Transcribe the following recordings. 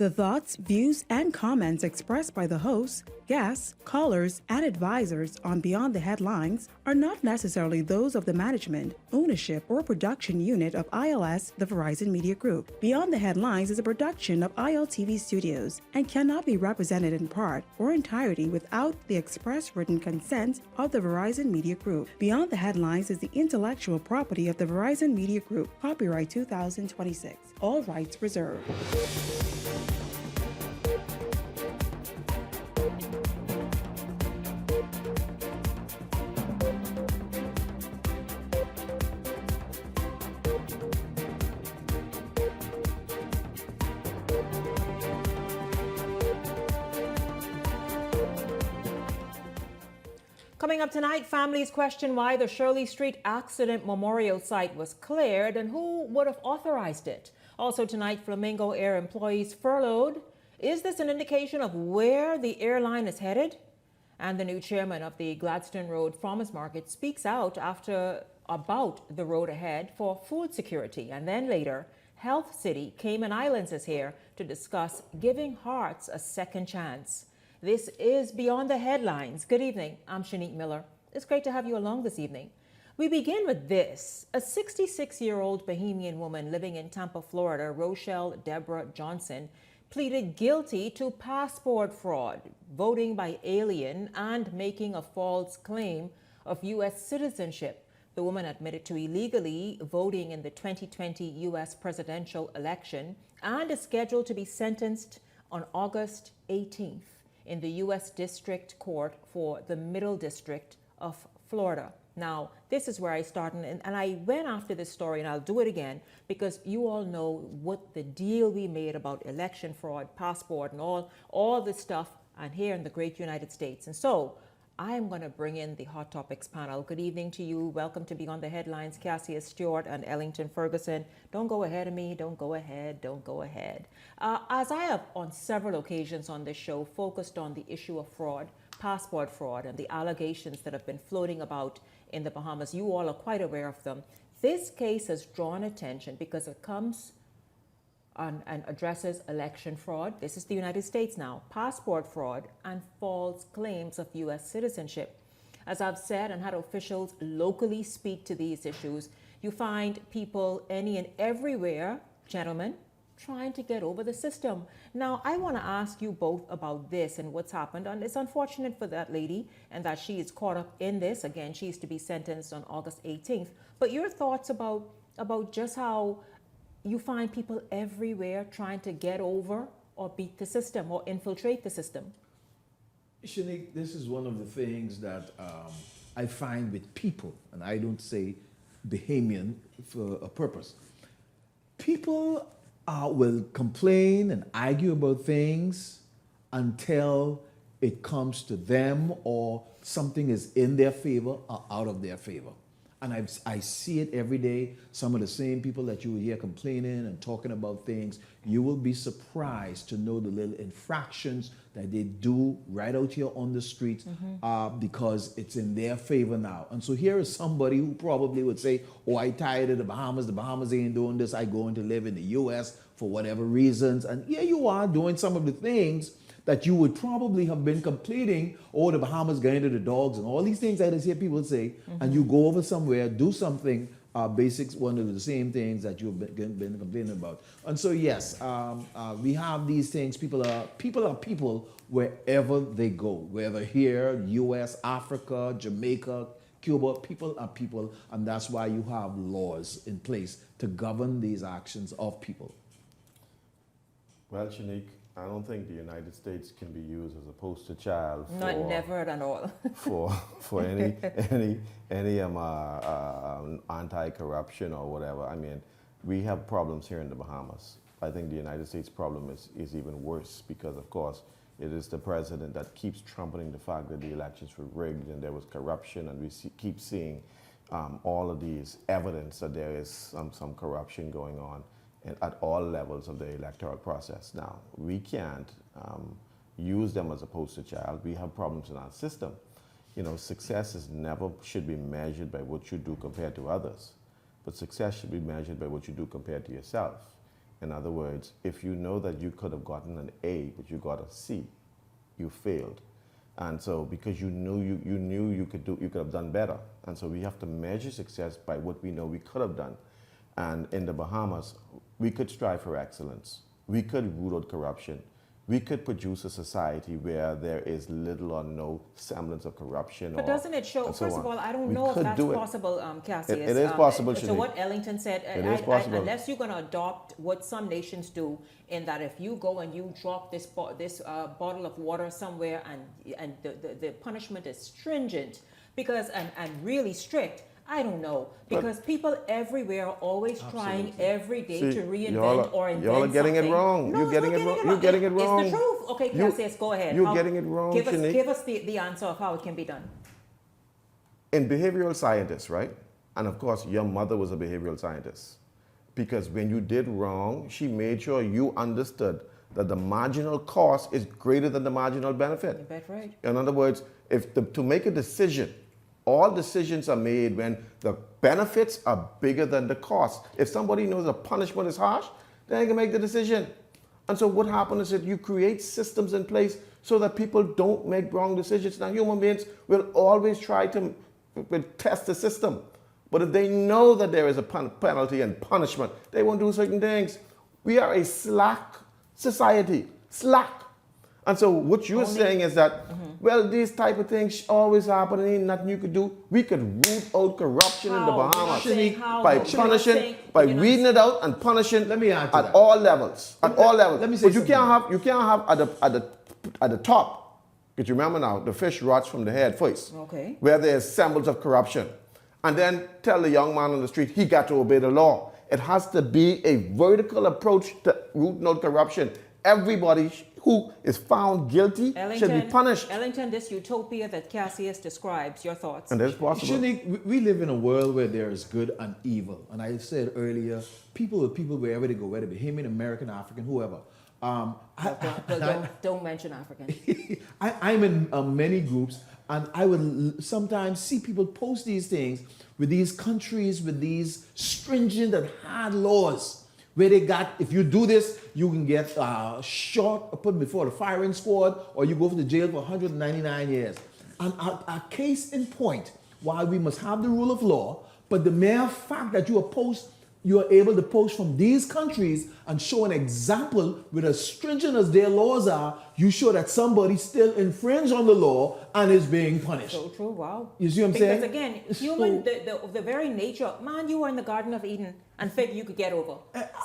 The thoughts, views, and comments expressed by the hosts, guests, callers, and advisors on Beyond the Headlines are not necessarily those of the management, ownership, or production unit of ILS, the Verizon Media Group. Beyond the Headlines is a production of ILTV Studios and cannot be represented in part or entirety without the express written consent of the Verizon Media Group. Beyond the Headlines is the intellectual property of the Verizon Media Group. Copyright 2026. All rights reserved. Coming up tonight, families question why the Shirley Street accident memorial site was cleared and who would have authorized it. Also tonight, Flamingo Air employees furloughed. Is this an indication of where the airline is headed? And the new chairman of the Gladstone Road Farmers Market speaks out about the road ahead for food security. And then later, Health City Cayman Islands is here to discuss giving hearts a second chance. This is Beyond the Headlines. Good evening. I'm Shanique Miller. It's great to have you along this evening. We begin with this. A 66-year-old Bahamian woman living in Tampa, Florida, Rochelle Deborah Johnson, pleaded guilty to passport fraud, voting by alien, and making a false claim of U.S. citizenship. The woman admitted to illegally voting in the 2020 U.S. presidential election and is scheduled to be sentenced on August 18th. In the U.S. District Court for the Middle District of Florida. Now, this is where I started, and I went after this story, and I'll do it again, because you all know what the deal we made about election fraud, passport, and all this stuff, and here in the great United States. And so, I am going to bring in the Hot Topics panel. Good evening to you. Welcome to Beyond the Headlines, Cassia Stewart and Ellington Ferguson. Don't go ahead of me. Don't go ahead. Don't go ahead. As I have on several occasions on this show focused on the issue of fraud, passport fraud, and the allegations that have been floating about in the Bahamas, you all are quite aware of them. This case has drawn attention because it comes and addresses election fraud. This is the United States now. Passport fraud and false claims of U.S. citizenship. As I've said and had officials locally speak to these issues, you find people any and everywhere, gentlemen, trying to get over the system. Now, I want to ask you both about this and what's happened. And it's unfortunate for that lady and that she is caught up in this. Again, she is to be sentenced on August 18th. But your thoughts about just how you find people everywhere trying to get over or beat the system or infiltrate the system. Shanique, this is one of the things that I find with people, and I don't say Bahamian for a purpose. People will complain and argue about things until it comes to them or something is in their favor or out of their favor. And I see it every day. Some of the same people that you will hear complaining and talking about things, you will be surprised to know the little infractions that they do right out here on the streets because it's in their favor now. And so here is somebody who probably would say, oh, I tired of the Bahamas ain't doing this, I going to live in the U.S. for whatever reasons. And here you are doing some of the things that you would probably have been completing, the Bahamas going to the dogs and all these things that I hear people say, and you go over somewhere, do something, basics, one of the same things that you've been complaining about. And so yes, we have these things, people are people wherever they go, whether here, US, Africa, Jamaica, Cuba, people are people, and that's why you have laws in place to govern these actions of people. Well, Shanique, I don't think the United States can be used as a poster child for Not never at all. for any anti-corruption or whatever. I mean, we have problems here in the Bahamas. I think the United States problem is even worse because, of course, it is the president that keeps trumpeting the fact that the elections were rigged and there was corruption, and we keep seeing all of these evidence that there is some corruption going on at all levels of the electoral process. Now, we can't use them as a poster child. We have problems in our system. You know, success should be measured by what you do compared to others, but success should be measured by what you do compared to yourself. In other words, if you know that you could have gotten an A, but you got a C, you failed. And so because you knew you could have done better. And so we have to measure success by what we know we could have done. And in the Bahamas, we could strive for excellence. We could root out corruption. We could produce a society where there is little or no semblance of corruption. But doesn't it show, first of all, I don't know if that's possible, Cassius. It is possible, So what Ellington said, it is possible. unless you're going to adopt what some nations do, in that if you go and you drop this bottle of water somewhere and the punishment is stringent because and really strict, I don't know, because people everywhere are always trying every day to reinvent or invent Y'all are getting something. it wrong. No, You're getting it wrong. You're getting it wrong. It's the truth. Okay, Cassius, go ahead. You're getting it wrong, Shanique. Give us the answer of how it can be done. In behavioral scientists, right? And of course, your mother was a behavioral scientist. Because when you did wrong, she made sure you understood that the marginal cost is greater than the marginal benefit. You bet right. In other words, to make a decision, all decisions are made when the benefits are bigger than the cost. If somebody knows the punishment is harsh, then they can make the decision. And so what happens is that you create systems in place so that people don't make wrong decisions. Now, human beings will always try to test the system. But if they know that there is a penalty and punishment, they won't do certain things. We are a slack society, slack. And so what you're saying is that, well, these type of things always happen and ain't nothing you could do. We could root out corruption in the Bahamas by punishing, by weeding it out and punishing at all levels. At all levels. Let me say but you can't have at the top, because you remember now, the fish rots from the head first. Okay. Where there's symbols of corruption. And then tell the young man on the street he got to obey the law. It has to be a vertical approach to rooting out corruption. Everybody who is found guilty should be punished. Ellington, this utopia that Cassius describes, your thoughts? And that's possible. Shanique, we live in a world where there is good and evil. And I said earlier, people are people wherever they go, whether Bahamian, American, African, whoever. Don't mention African. I'm in many groups, and I would sometimes see people post these things with these countries with these stringent and hard laws, where they got, if you do this, you can get shot or put before the firing squad, or you go to the jail for 199 years. And a case in point, while we must have the rule of law, but the mere fact that you are able to post from these countries and show an example with as stringent as their laws are, you show that somebody still infringed on the law and is being punished. So true, wow. You see what I'm saying? Because again, human, the very nature, man, you were in the Garden of Eden and figured you could get over.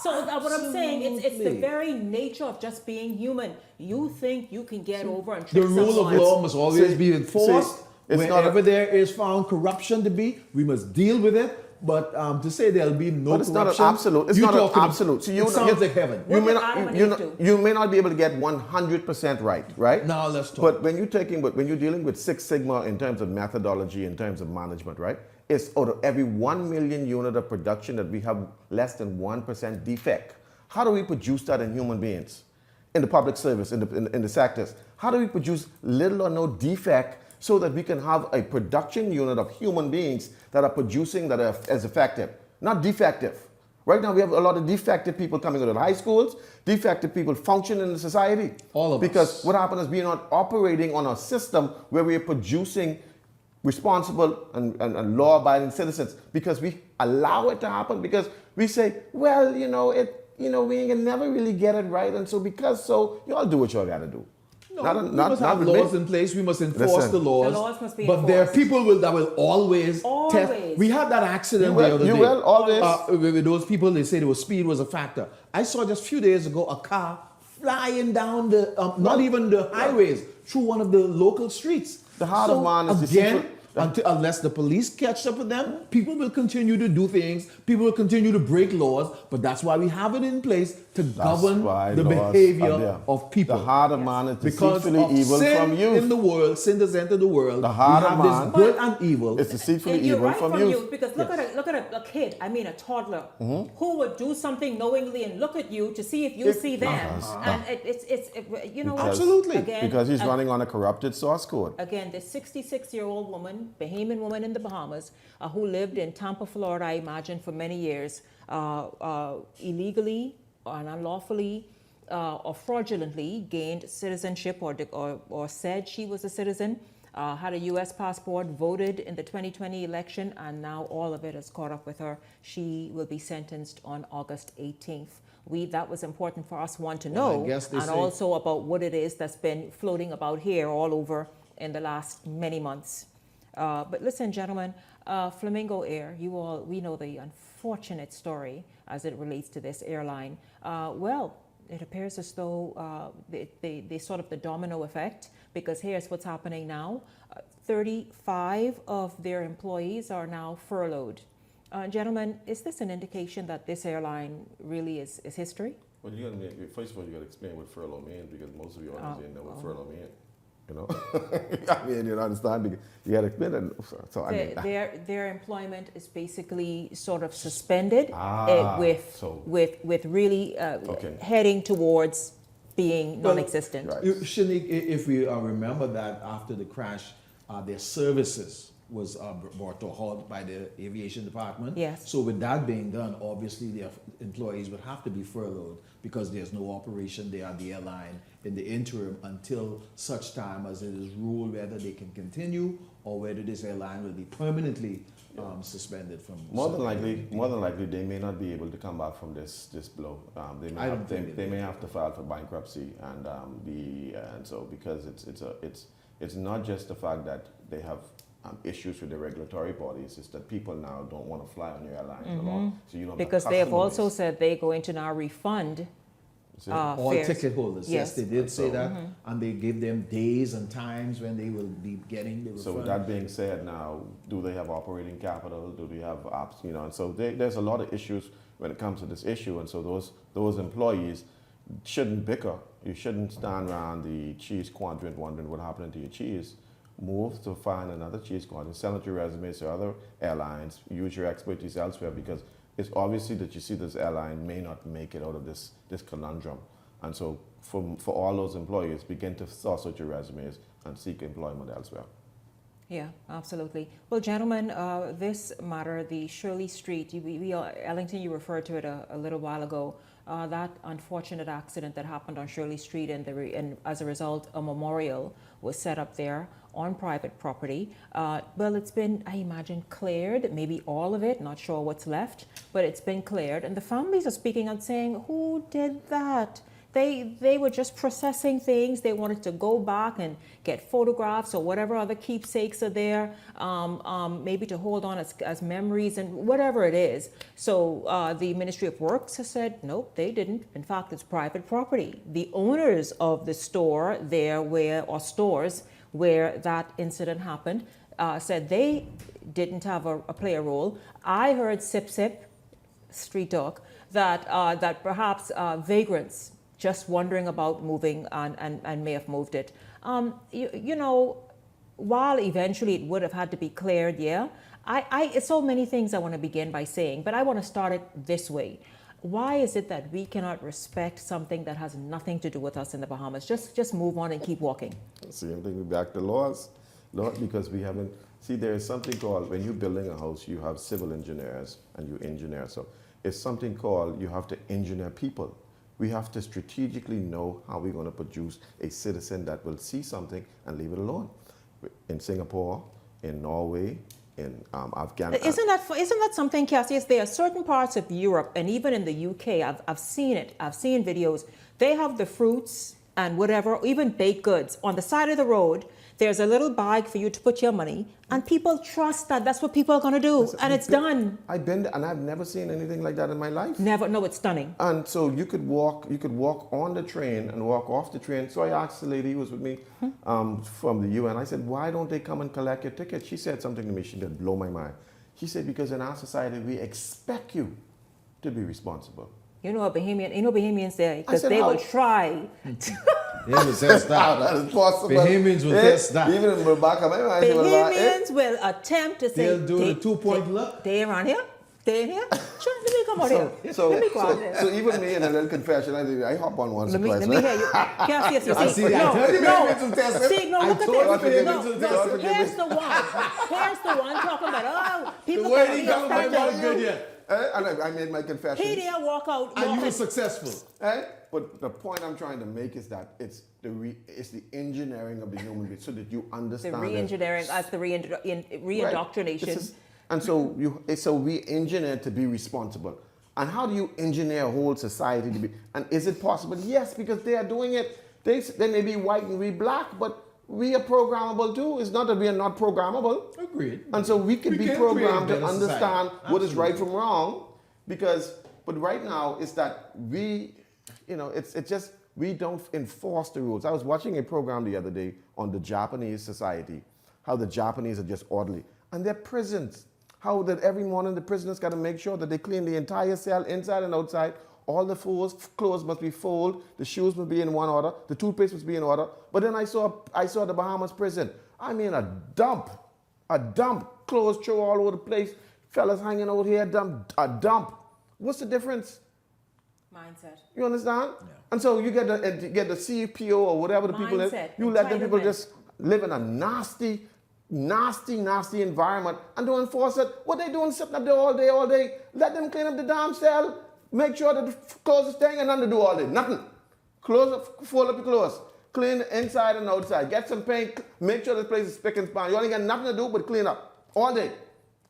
So what I'm saying, it's the very nature of just being human. You think you can get over and trick The rule someone. of law must always be enforced. Wherever there is found corruption to be, we must deal with it. But to say there'll be no but it's corruption, not an absolute. It's not an absolute. So it sounds like heaven. You may not be able to get 100% right? Now let's talk. But when you're dealing with Six Sigma in terms of methodology, in terms of management, right? It's out of every 1 million unit of production that we have less than 1% defect. How do we produce that in human beings, in the public service, in the sectors? How do we produce little or no defect so that we can have a production unit of human beings that are producing, that are as effective, not defective? Right now we have a lot of defective people coming out of high schools, defective people function in the society. All of us. Because what happens is we're not operating on a system where we are producing responsible and law-abiding citizens, because we allow it to happen, because we say, well, we can never really get it right, and so y'all do what y'all gotta do. No, we must have laws in place. We must enforce the laws. The laws must be but enforced. There are people that will always test. We had that accident the other day. You will always. With those people, they say speed was a factor. I saw just a few days ago a car flying down not even the highways, through one of the local streets. The heart of man is deceitful. Unless the police catch up with them, people will continue to do things. People will continue to break laws. But that's why we have it in place to govern the behavior of people. The heart of man is deceitfully evil from youth. In the world, sin has entered the world. The heart of man, this good and evil. It's deceitfully evil from youth. Because look at a kid, a toddler, who would do something knowingly and look at you to see if you see them. And absolutely. Again, because he's running on a corrupted source code. Again, this 66-year-old woman, Bahamian woman in the Bahamas, who lived in Tampa, Florida, I imagine, for many years, illegally unlawfully or fraudulently gained citizenship or said she was a citizen, had a U.S. passport, voted in the 2020 election, and now all of it has caught up with her. She will be sentenced on August 18th. That was important for us, to know, and also about what it is that's been floating about here all over in the last many months. But listen, gentlemen, Flamingo Air, we know the unfortunate story as it relates to this airline. Well, it appears as though they sort of the domino effect, because here's what's happening now. 35 of their employees are now furloughed. Gentlemen, is this an indication that this airline really is history? Well, first of all, you got to explain what furlough means, because most of you always didn't know what furlough means. You know, I mean, you understand, because you got to explain it. So their employment is basically sort of suspended with really heading towards being non-existent. Right. Shanique, if we remember that after the crash, their services was brought to a halt by the aviation department. Yes. So with that being done, obviously their employees would have to be furloughed, because there's no operation there at the airline in the interim until such time as it is ruled whether they can continue or whether this airline will be permanently suspended from. More than likely, they may not be able to come back from this blow. They may have to file for bankruptcy, and so because it's not just the fact that they have issues with the regulatory bodies, is that people now don't want to fly on your airlines at all. So you don't, because they have also said they're going to now refund all fares. ticket holders. Yes, they did say that, and they give them days and times when they will be getting the refund. So with that being said, now, do they have operating capital? Do they have ops? You know, and so there's a lot of issues when it comes to this issue, and so those employees shouldn't bicker. You shouldn't stand around the cheese quadrant wondering what happened to your cheese. Move to find another cheese quadrant, send out your resumes to other airlines, use your expertise elsewhere, because it's obviously that you see this airline may not make it out of this conundrum. And so for all those employees, begin to source out your resumes and seek employment elsewhere. Yeah, absolutely. Well, gentlemen, this matter, the Shirley Street, Ellington, you referred to it a little while ago, that unfortunate accident that happened on Shirley Street, and as a result, a memorial was set up there on private property. Well, it's been, I imagine, cleared, maybe all of it, not sure what's left, but it's been cleared. And the families are speaking out saying, who did that? They were just processing things. They wanted to go back and get photographs or whatever other keepsakes are there, maybe to hold on as memories and whatever it is. So the Ministry of Works has said, nope, they didn't. In fact, it's private property. The owners of the store there or stores where that incident happened said they didn't have a play a role. I heard Sip Sip, street talk, that perhaps vagrants just wondering about moving and may have moved it. You know, while eventually it would have had to be cleared, it's so many things I want to begin by saying, but I want to start it this way. Why is it that we cannot respect something that has nothing to do with us in the Bahamas? Just move on and keep walking. Same thing with back to laws. Not because we haven't. See, there is something called, when you're building a house, you have civil engineers and you engineer. So it's something called, you have to engineer people. We have to strategically know how we're going to produce a citizen that will see something and leave it alone. In Singapore, in Norway, in Afghanistan. Isn't that something, Cassius? There are certain parts of Europe and even in the UK, I've seen it. I've seen videos. They have the fruits and whatever, even baked goods on the side of the road. There's a little bag for you to put your money, and people trust that that's what people are going to do, and it's done. I've been there, and I've never seen anything like that in my life. Never. No, it's stunning. And so you could walk on the train and walk off the train. So I asked the lady who was with me from the UN. I said, "Why don't they come and collect your ticket?" She said something to me. She did blow my mind. She said, "Because in our society we expect you to be responsible." You know, Bahamians there, because they will try. They will test that. That is possible. Bahamians will test that. Even in Rebecca, Bahamians will attempt to say, they'll do the 2-point look. They around here? They in here? Sure, let me come out here. Let me go out there. So even me in a little confession, I hop on once or twice. Let me hear you. Cassius, you see. I told you Bahamians will test it. See, no, look at this. Here's the one talking about, people the way he got my mouth good yet. And I made my confession. He did walk out. And you were successful. But the point I'm trying to make is that it's the engineering of the human being so that you The understand re-engineering as the re-indoctrination. Right. And so we engineer to be responsible. And how do you engineer a whole society to be? And is it possible? Yes, because they are doing it. They may be white and we black, but we are programmable too. It's not that we are not programmable. Agreed. And so we can be create programmed a to better understand society. what is right from wrong. But right now it's that it's just we don't enforce the rules. I was watching a program the other day on the Japanese society, how the Japanese are just orderly. And their prisons, how that every morning the prisoners got to make sure that they clean the entire cell inside and outside. All the clothes must be folded, the shoes must be in one order, the toothpaste must be in order. But then I saw the Bahamas prison. I mean a dump, clothes thrown all over the place, fellas hanging out here, a dump. What's the difference? Mindset. You understand? Yeah. And so you get the CPO or whatever the people live. You let them people just live in a nasty environment and don't enforce it. What they doing sitting up there all day? Let them clean up the damn cell. Make sure that the clothes are staying and nothing to do all day. Nothing. Fold up your clothes. Clean the inside and outside. Get some paint. Make sure the place is spick and span. You only got nothing to do but clean up all day.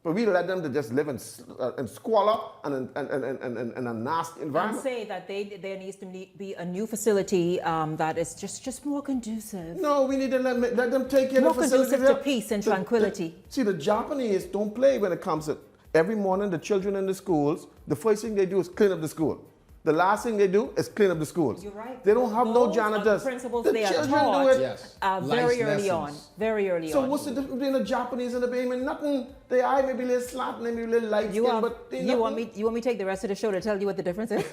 But we let them to just live in squalor and a nasty environment. And say that there needs to be a new facility that is just more conducive. No, we need to let them take care of the facilities. More conducive to peace and tranquility. See, the Japanese don't play when it comes to every morning the children in the schools, the first thing they do is clean up the school. The last thing they do is clean up the schools. You're right. They don't have no Those janitors. are the principles the they are children taught. do it. Yes. Very Life early on. lessons. Very early So on. what's the difference between the Japanese and the Bahamian? Nothing. They eye maybe a little slap, maybe a little light skin, but they you want me to take the rest of the show to tell you what the difference is?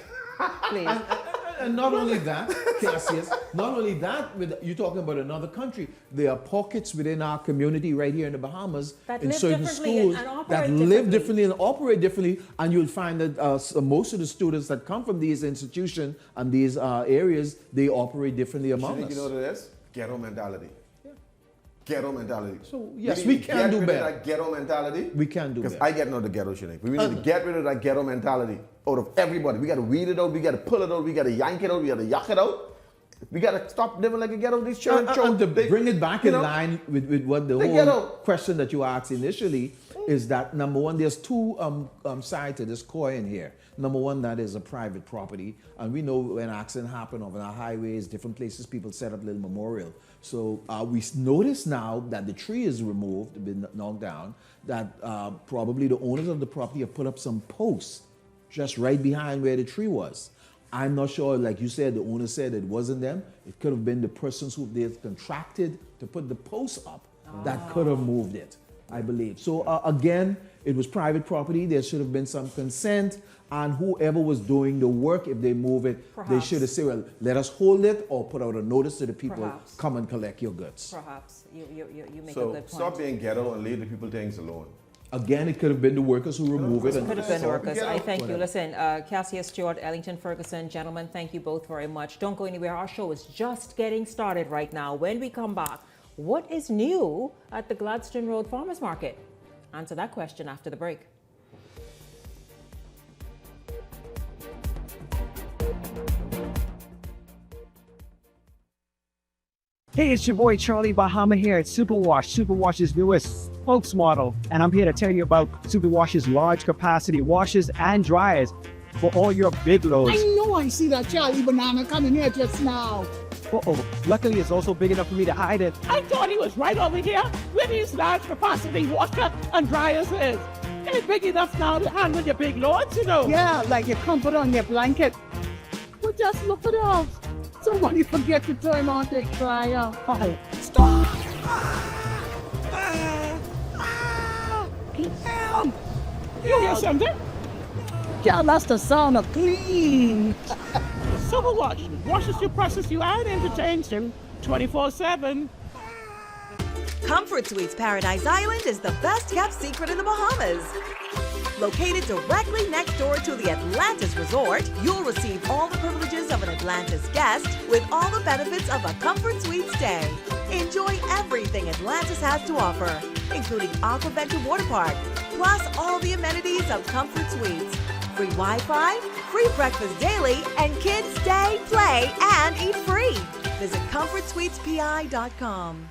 Please. And not only that, Cassius, you're talking about another country. There are pockets within our community right here in the Bahamas That in live certain differently schools and operate that live differently and operate differently. And you'll find that most of the students that come from these institutions and these areas, they operate differently among us. You know what it is? Ghetto mentality. Ghetto mentality. So, yes, we can do better. Get rid better. of that ghetto mentality. We can do Because better. I get no the ghetto shit. We need to get rid of that ghetto mentality out of everybody. We got to weed it out. We got to pull it out. We got to yank it out. We got to yuck it out. We got to stop living like a ghetto. These children. And to bring it back in line with what the whole ghetto question that you asked initially is that, number one, there's two sides to this coin here. Number one, that is a private property. And we know when accident happen on our highways, different places, people set up little memorial. So we notice now that the tree is removed, been knocked down, that probably the owners of the property have put up some posts just right behind where the tree was. I'm not sure, like you said, the owner said it wasn't them. It could have been the persons who they contracted to put the posts up that could have moved it, I believe. So again, it was private property. There should have been some consent, and whoever was doing the work, if they move it, they should have said, well, let us hold it or put out a notice to the people, come and collect your goods. Perhaps. You make a So good point. stop being ghetto and leave the people things alone. Again, it could have been the workers who removed it. Could have been workers. I thank you. Whatever. Listen, Cassius Stewart, Ellington Ferguson, gentlemen, thank you both very much. Don't go anywhere. Our show is just getting started right now. When we come back, what is new at the Gladstone Road Farmers Market? Answer that question after the break. Hey, it's your boy Charlie Bahama here at Superwash, Superwash's newest spokesmodel. And I'm here to tell you about Superwash's large capacity washers and dryers for all your big loads. I know I see that Charlie Banana coming here just now. Uh-oh. Luckily, it's also big enough for me to hide it. I thought he was right over here where these large capacity washer and dryers is. It's big enough now to handle your big loads, you know. Yeah, like you can put on your blanket. But just look at those. Somebody forget to turn on the dryer. Oh, stop! Damn! You hear something? Yeah, that's the sound of clean. Superwash washes you, presses you, and entertains you 24/7. Comfort Suites Paradise Island is the best kept secret in the Bahamas. Located directly next door to the Atlantis Resort, you'll receive all the privileges of an Atlantis guest with all the benefits of a Comfort Suite stay. Enjoy everything Atlantis has to offer, including Aquaventure Water Park, plus all the amenities of Comfort Suites. Free Wi-Fi, free breakfast daily, and kids stay, play, and eat free. Visit ComfortSuitesPI.com.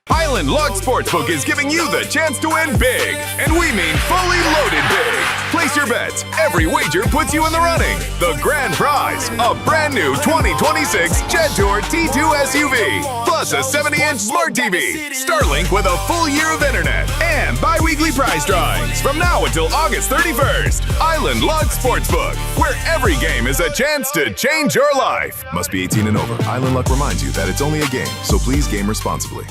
Highland Log Sportsbook is giving you the chance to win big, and we mean fully loaded big. Place your bets. Every wager puts you in the running. The grand prize, a brand new 2026 Jet Tour T2 SUV, plus a 70-inch smart TV, Starlink with a full year of internet, and bi-weekly prize drawings from now until August 31st. Island Log Sportsbook, where every game is a chance to change your life. Must be 18 and over. Island Luck reminds you that it's only a game, so please game responsibly.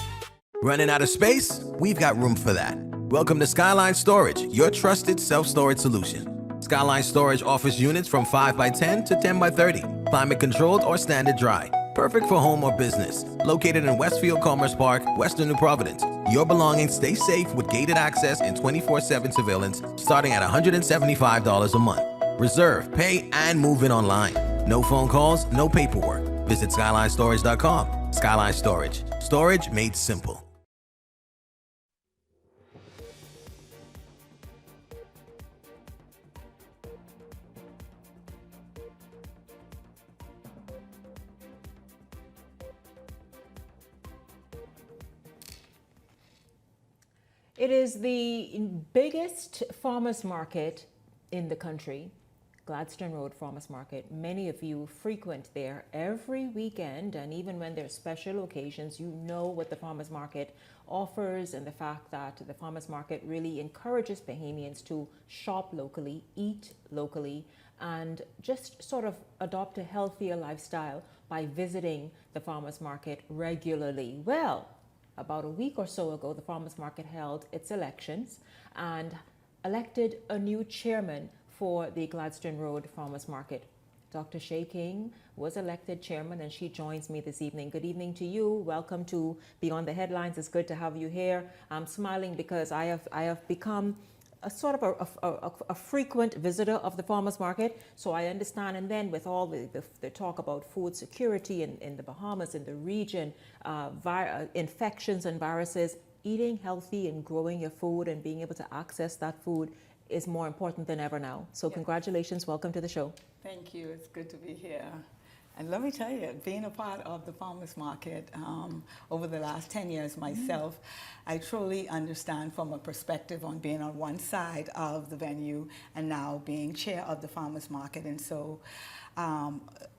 Running out of space? We've got room for that. Welcome to Skyline Storage, your trusted self-storage solution. Skyline Storage offers units from 5x10 to 10x30, climate-controlled or standard dry. Perfect for home or business. Located in Westfield Commerce Park, Western New Providence. Your belongings stay safe with gated access and 24/7 surveillance starting at $175 a month. Reserve, pay, and move in online. No phone calls, no paperwork. Visit SkylineStorage.com. Skyline Storage. Storage made simple. It is the biggest farmers market in the country, Gladstone Road Farmers Market. Many of you frequent there every weekend, and even when there's special occasions, you know what the farmers market offers, and the fact that the farmers market really encourages Bahamians to shop locally, eat locally, and just sort of adopt a healthier lifestyle by visiting the farmers market regularly. Well, about a week or so ago, the farmers market held its elections and elected a new chairman for the Gladstone Road Farmers Market. Dr. Shay King was elected chairman, and she joins me this evening. Good evening to you. Welcome to Beyond the Headlines. It's good to have you here. I'm smiling because I have become a sort of a frequent visitor of the farmers market, so I understand. And then with all the talk about food security in the Bahamas, in the region, infections and viruses, eating healthy and growing your food and being able to access that food is more important than ever now. So congratulations, welcome to the show. Thank you, it's good to be here. And let me tell you, being a part of the farmers market over the last 10 years myself, I truly understand from a perspective on being on one side of the venue and now being chair of the farmers market. And so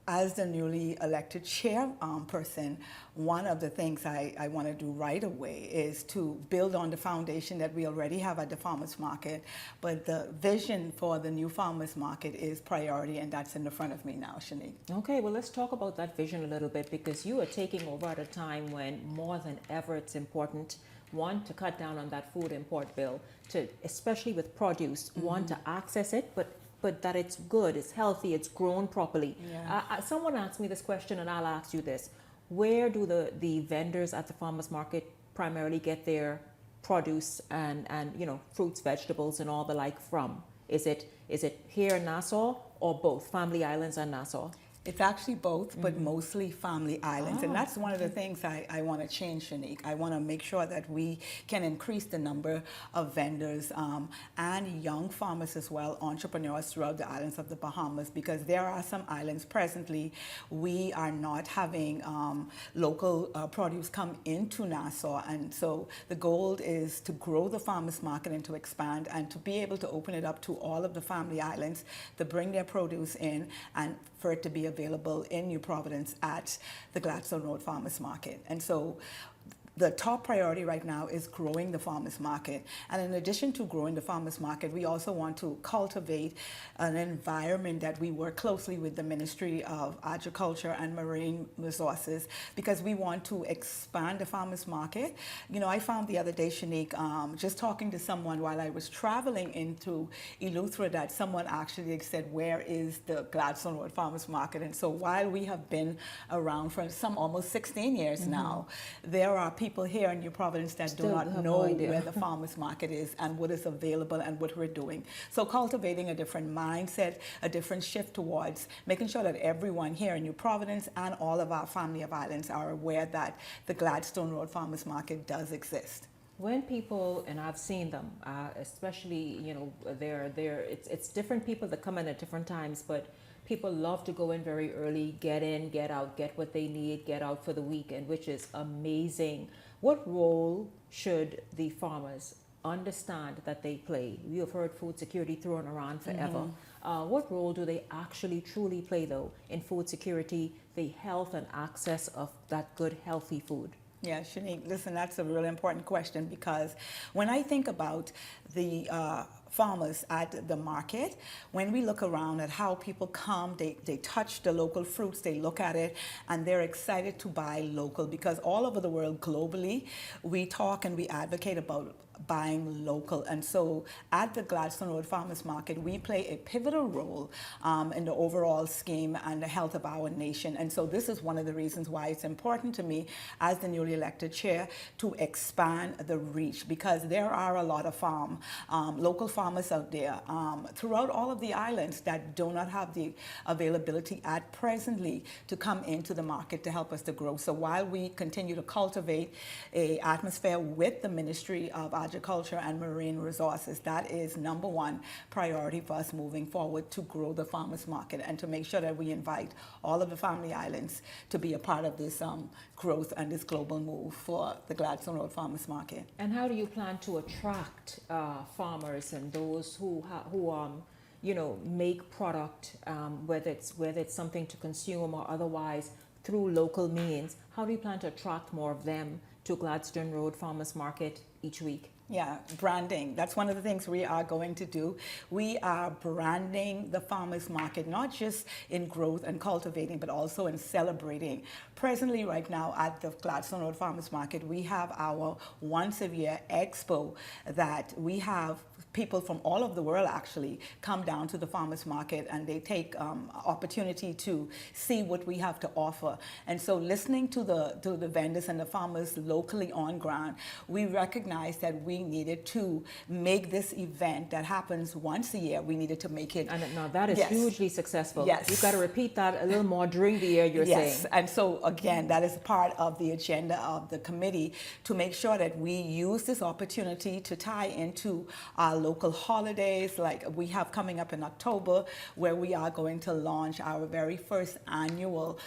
as the newly elected chairperson, one of the things I want to do right away is to build on the foundation that we already have at the farmers market. But the vision for the new farmers market is priority, and that's in the front of me now, Shanique. Okay, well, let's talk about that vision a little bit, because you are taking over at a time when more than ever it's important, one, to cut down on that food import bill, to, especially with produce, one, to access it, but that it's good, it's healthy, it's grown properly. Yeah. Someone asked me this question, and I'll ask you this. Where do the vendors at the farmers market primarily get their produce and fruits, vegetables, and all the like from? Is it here in Nassau, or both Family Islands and Nassau? It's actually both, but mostly Family Islands. And that's one of the things I want to change, Shanique. I want to make sure that we can increase the number of vendors and young farmers as well, entrepreneurs throughout the islands of the Bahamas, because there are some islands presently we are not having local produce come into Nassau. And so the goal is to grow the farmers market and to expand and to be able to open it up to all of the Family Islands to bring their produce in and for it to be available in New Providence at the Gladstone Road Farmers Market. And so the top priority right now is growing the farmers market. And in addition to growing the farmers market, we also want to cultivate an environment that we work closely with the Ministry of Agriculture and Marine Resources, because we want to expand the farmers market. You know, I found the other day, Shanique, just talking to someone while I was traveling into Eleuthera, that someone actually said, where is the Gladstone Road Farmers Market? And so while we have been around for almost 16 years now, there are people here in New Providence that do not know where the farmers market is and what is available and what we're doing. So cultivating a different mindset, a different shift towards making sure that everyone here in New Providence and all of our family of islands are aware that the Gladstone Road Farmers Market does exist. When people, and I've seen them, especially, it's different people that come in at different times, but people love to go in very early, get in, get out, get what they need, get out for the weekend, which is amazing. What role should the farmers understand that they play? We have heard food security thrown around forever. What role do they actually truly play, though, in food security, the health and access of that good, healthy food? Yeah, Shanique, listen, that's a really important question, because when I think about the farmers at the market, when we look around at how people come, they touch the local fruits, they look at it, and they're excited to buy local, because all over the world globally, we talk and we advocate about buying local. And so at the Gladstone Road Farmers Market, we play a pivotal role in the overall scheme and the health of our nation. And so this is one of the reasons why it's important to me as the newly elected chair to expand the reach, because there are a lot of local farmers out there throughout all of the islands that do not have the availability at presently to come into the market to help us to grow. So while we continue to cultivate an atmosphere with the Ministry of Agriculture and Marine Resources, that is number one priority for us moving forward, to grow the farmers market and to make sure that we invite all of the family islands to be a part of this growth and this global move for the Gladstone Road Farmers Market. And how do you plan to attract farmers and those who make product, whether it's something to consume or otherwise, through local means? How do you plan to attract more of them to Gladstone Road Farmers Market each week? Yeah, branding. That's one of the things we are going to do. We are branding the farmers market, not just in growth and cultivating, but also in celebrating. Presently, right now at the Gladstone Road Farmers Market, we have our once-a-year expo that we have people from all over the world actually come down to the farmers market, and they take opportunity to see what we have to offer. And so listening to the vendors and the farmers locally on ground, we recognize that we needed to make this event that happens once a year. We needed to make it. And now that is hugely successful. Yes. You've got to repeat that a little more during the year, you're saying. Yes, and so again, that is part of the agenda of the committee, to make sure that we use this opportunity to tie into our local holidays, like we have coming up in October, where we are going to launch our very first annual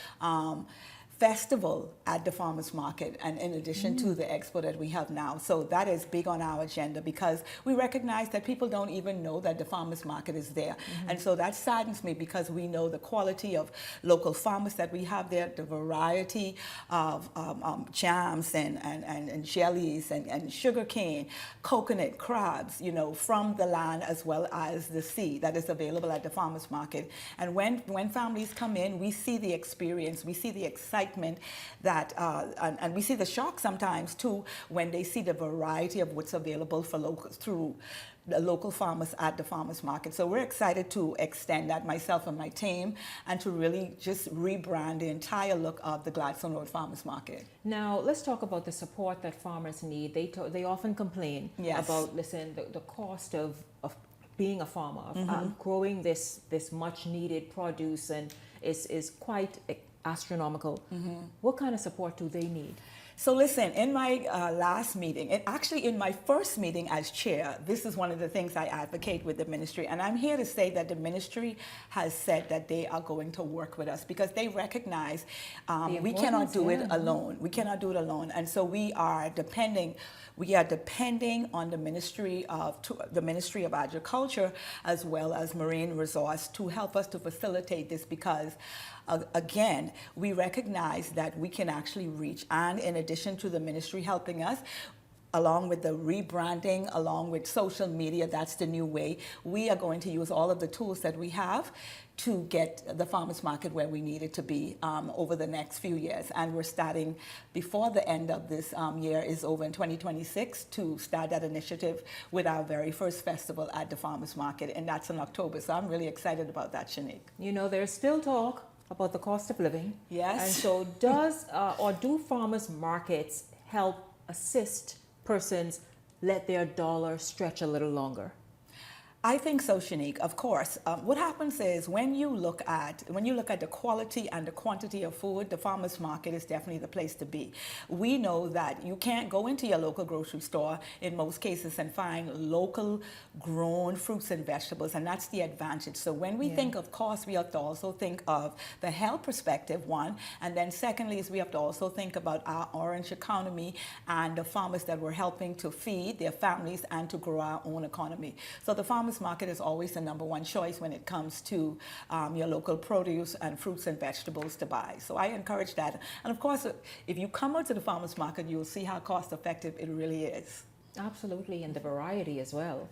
festival at the farmers market, and in addition to the expo that we have now. So that is big on our agenda, because we recognize that people don't even know that the farmers market is there. And so that saddens me, because we know the quality of local farmers that we have there, the variety of jams and jellies and sugar cane, coconut, crabs, from the land as well as the sea, that is available at the farmers market. And when families come in, we see the experience, we see the excitement that, and we see the shock sometimes too, when they see the variety of what's available for through the local farmers at the farmers market. So we're excited to extend that, myself and my team, and to really just rebrand the entire look of the Gladstone Road Farmers Market. Now, let's talk about the support that farmers need. They often complain about, the cost of being a farmer, of growing this much needed produce, and is quite astronomical. What kind of support do they need? So listen, in my last meeting, and actually in my first meeting as chair, this is one of the things I advocate with the ministry. And I'm here to say that the ministry has said that they are going to work with us, because they recognize we cannot do it alone. We cannot do it alone. And so we are depending on the Ministry of Agriculture as well as Marine Resource to help us to facilitate this, because again, we recognize that we can actually reach, and in addition to the ministry helping us, along with the rebranding, along with social media, that's the new way, we are going to use all of the tools that we have to get the farmers market where we need it to be over the next few years. And we're starting before the end of this year is over in 2026 to start that initiative with our very first festival at the farmers market, and that's in October. So I'm really excited about that, Shanique. There's still talk about the cost of living. Yes. And so do farmers markets help assist persons let their dollar stretch a little longer? I think so, Shanique. Of course, what happens is when you look at the quality and the quantity of food, the farmers market is definitely the place to be. We know that you can't go into your local grocery store in most cases and find local grown fruits and vegetables, and that's the advantage. So when we think of cost, we have to also think of the health perspective, one, and then secondly is we have to also think about our orange economy and the farmers that we're helping to feed their families and to grow our own economy. So the farmers market is always the number one choice when it comes to your local produce and fruits and vegetables to buy. So I encourage that. And of course, if you come out to the farmers market, you'll see how cost effective it really is. Absolutely, and the variety as well.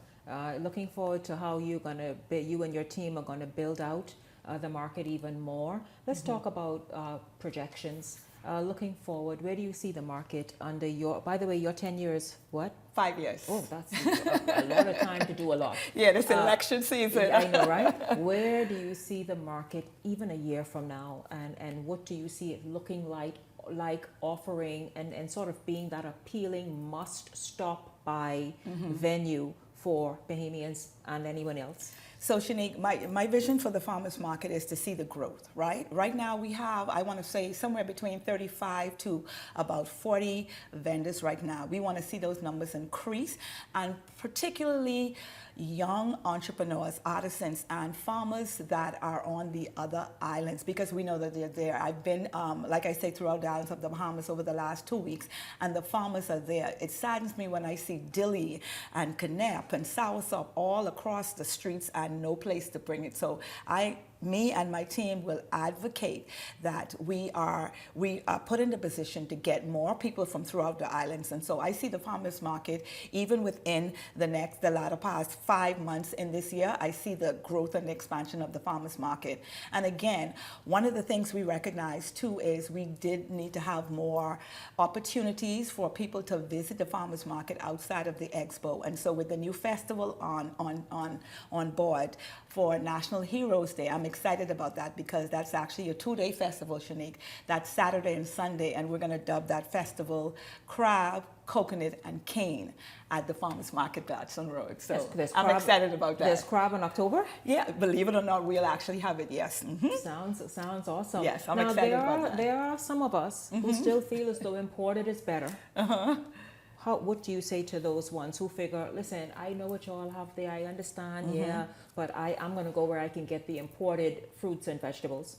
Looking forward to how you and your team are going to build out the market even more. Let's talk about projections. Looking forward, where do you see the market under by the way, your 10 years, what? 5 years. Oh, that's a lot of time to do a lot. Yeah, this election season. I know, right? Where do you see the market even a year from now? And what do you see it looking like offering and sort of being that appealing must-stop by venue for Bahamians and anyone else? So Shanique, my vision for the farmers market is to see the growth, right? Right now we have, I want to say, somewhere between 35 to about 40 vendors right now. We want to see those numbers increase, and particularly young entrepreneurs, artisans, and farmers that are on the other islands, because we know that they're there. I've been, like I say, throughout the islands of the Bahamas over the last 2 weeks, and the farmers are there. It saddens me when I see dilly and Canap and soursop all across the streets and no place to bring it. So me and my team will advocate that we are put in the position to get more people from throughout the islands. And so I see the farmers market, even within the latter past 5 months in this year, I see the growth and the expansion of the farmers market. And again, one of the things we recognize too is we did need to have more opportunities for people to visit the farmers market outside of the expo. And so with the new festival on board for National Heroes Day, I'm excited about that because that's actually a 2-day festival, Shanique. That's Saturday and Sunday, and we're going to dub that festival Crab, Coconut, and Cane at the Farmers Market Dodson Road. So I'm excited about that. There's crab in October? Yeah, believe it or not, we'll actually have it, yes. Sounds awesome. Yes, I'm excited about that. There are some of us who still feel as though imported is better. What do you say to those ones who figure, listen, I know what you all have there, I understand, but I'm going to go where I can get the imported fruits and vegetables?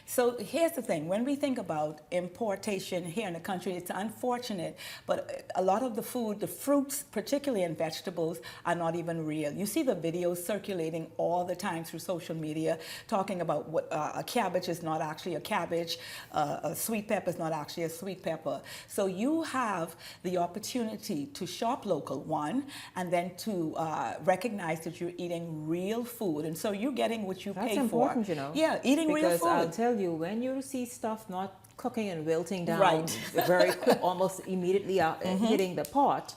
So here's the thing, when we think about importation here in the country, it's unfortunate, but a lot of the food, the fruits, particularly and vegetables, are not even real. You see the videos circulating all the time through social media talking about what a cabbage is not actually a cabbage, a sweet pepper is not actually a sweet pepper. So you have the opportunity to shop local, one, and then to recognize that you're eating real food. And so you're getting what you pay for. That's important, you know. Yeah, eating real food. Because I'll tell you, when you see stuff not cooking and wilting down very quick, almost immediately hitting the pot,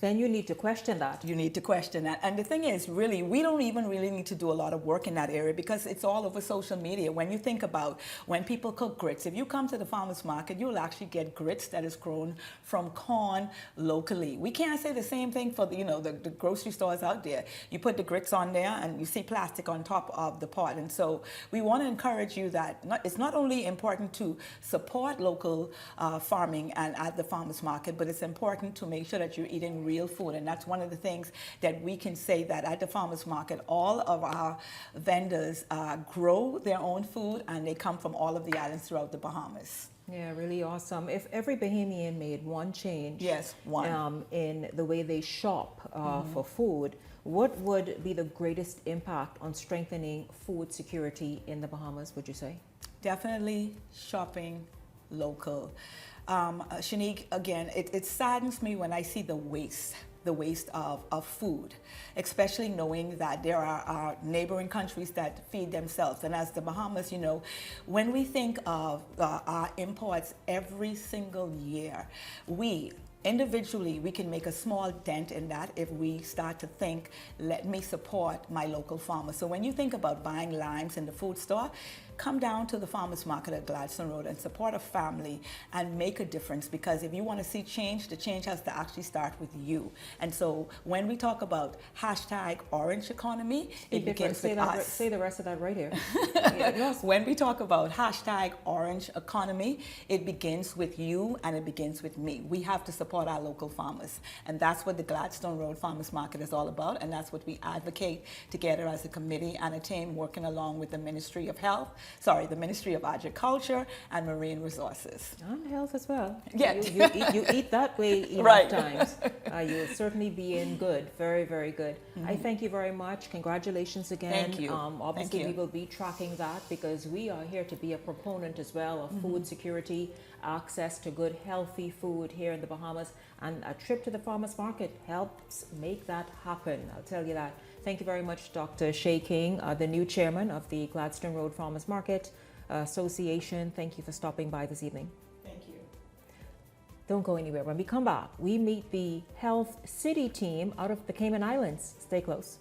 then you need to question that. You need to question that. And the thing is, really, we don't even really need to do a lot of work in that area because it's all over social media. When you think about when people cook grits, if you come to the farmers market, you'll actually get grits that is grown from corn locally. We can't say the same thing for the grocery stores out there. You put the grits on there and you see plastic on top of the pot. And so we want to encourage you that it's not only important to support local farming and at the farmers market, but it's important to make sure that you're eating real food. And that's one of the things that we can say, that at the farmers market, all of our vendors grow their own food and they come from all of the islands throughout the Bahamas. Yeah, really awesome. If every Bahamian made one change in the way they shop for food, what would be the greatest impact on strengthening food security in the Bahamas, would you say? Definitely shopping local. Shanique, again, it saddens me when I see the waste of food, especially knowing that there are neighboring countries that feed themselves. And as the Bahamas, when we think of our imports every single year, we Individually, we can make a small dent in that if we start to think, let me support my local farmer. So when you think about buying limes in the food store, come down to the farmers market at Gladstone Road and support a family and make a difference, because if you want to see change, the change has to actually start with you. And so when we talk about hashtag orange economy, it begins with us. Say the rest of that right here. When we talk about hashtag orange economy, it begins with you and it begins with me. We have to support our local farmers. And that's what the Gladstone Road Farmers Market is all about. And that's what we advocate together as a committee and a team working along with the Ministry of the Ministry of Agriculture and Marine Resources. And health as well. Yeah. You eat that way enough Right. times. You'll certainly be in good. Very, very good. I thank you very much. Congratulations again. Thank you. Obviously, Thank you. we will be tracking that because we are here to be a proponent as well of food security, access to good, healthy food here in the Bahamas, and a trip to the farmers market helps make that happen. I'll tell you that. Thank you very much, Dr. Shay King, the new chairman of the Gladstone Road Farmers Market Association. Thank you for stopping by this evening. Thank you. Don't go anywhere. When we come back, we meet the Health City team out of the Cayman Islands. Stay close.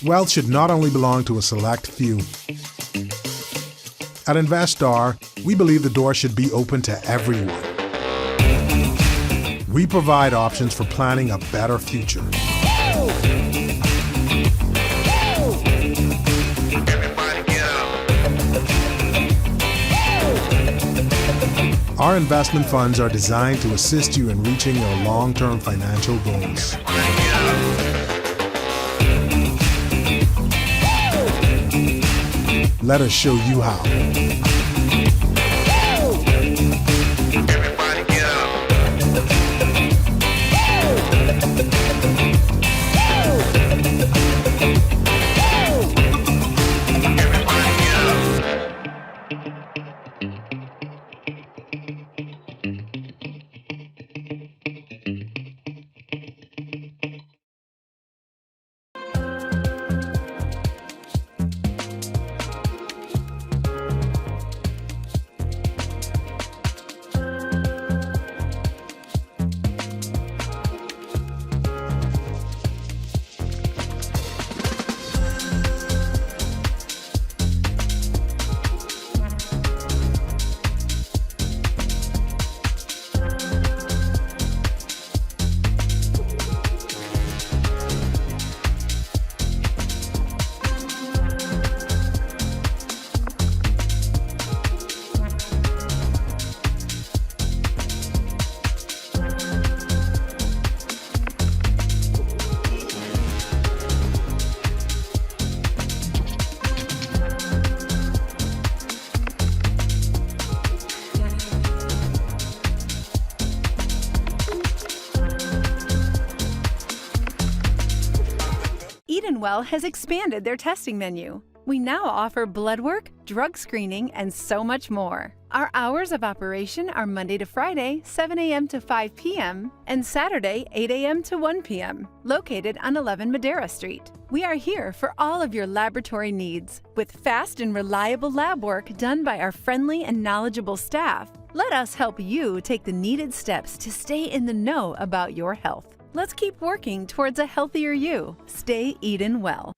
Wealth should not only belong to a select few. At Investar, we believe the door should be open to everyone. We provide options for planning a better future. Our investment funds are designed to assist you in reaching your long-term financial goals. Let us show you how. Well has expanded their testing menu. We now offer blood work, drug screening, and so much more. Our hours of operation are Monday to Friday, 7 a.m. to 5 p.m., and Saturday, 8 a.m. to 1 p.m., located on 11 Madeira Street. We are here for all of your laboratory needs, with fast and reliable lab work done by our friendly and knowledgeable staff. Let us help you take the needed steps to stay in the know about your health. Let's keep working towards a healthier you. Stay eatin' well.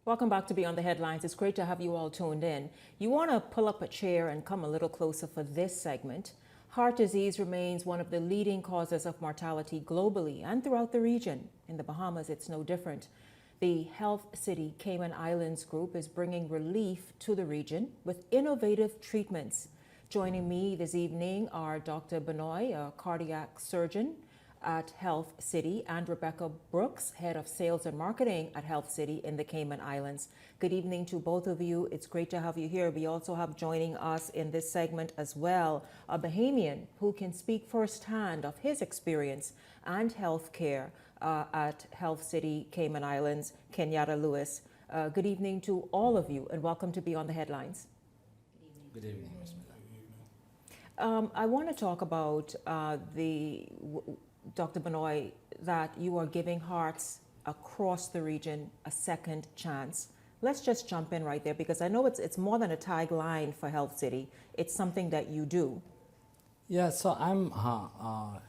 Welcome back to Beyond the Headlines. It's great to have you all tuned in. You want to pull up a chair and come a little closer for this segment. Heart disease remains one of the leading causes of mortality globally and throughout the region. In the Bahamas, it's no different. The Health City Cayman Islands group is bringing relief to the region with innovative treatments. Joining me this evening are Dr. Benoit, a cardiac surgeon, at Health City, and Rebecca Brooks, Head of Sales and Marketing at Health City in the Cayman Islands. Good evening to both of you. It's great to have you here. We also have joining us in this segment as well a Bahamian who can speak firsthand of his experience and health care at Health City, Cayman Islands, Kenyatta Lewis. Good evening to all of you, and welcome to Beyond the Headlines. Good evening, Ms. I want to talk about Dr. Benoit, that you are giving hearts across the region a second chance. Let's just jump in right there, because I know it's more than a tagline for Health City. It's something that you do. Yeah, so I'm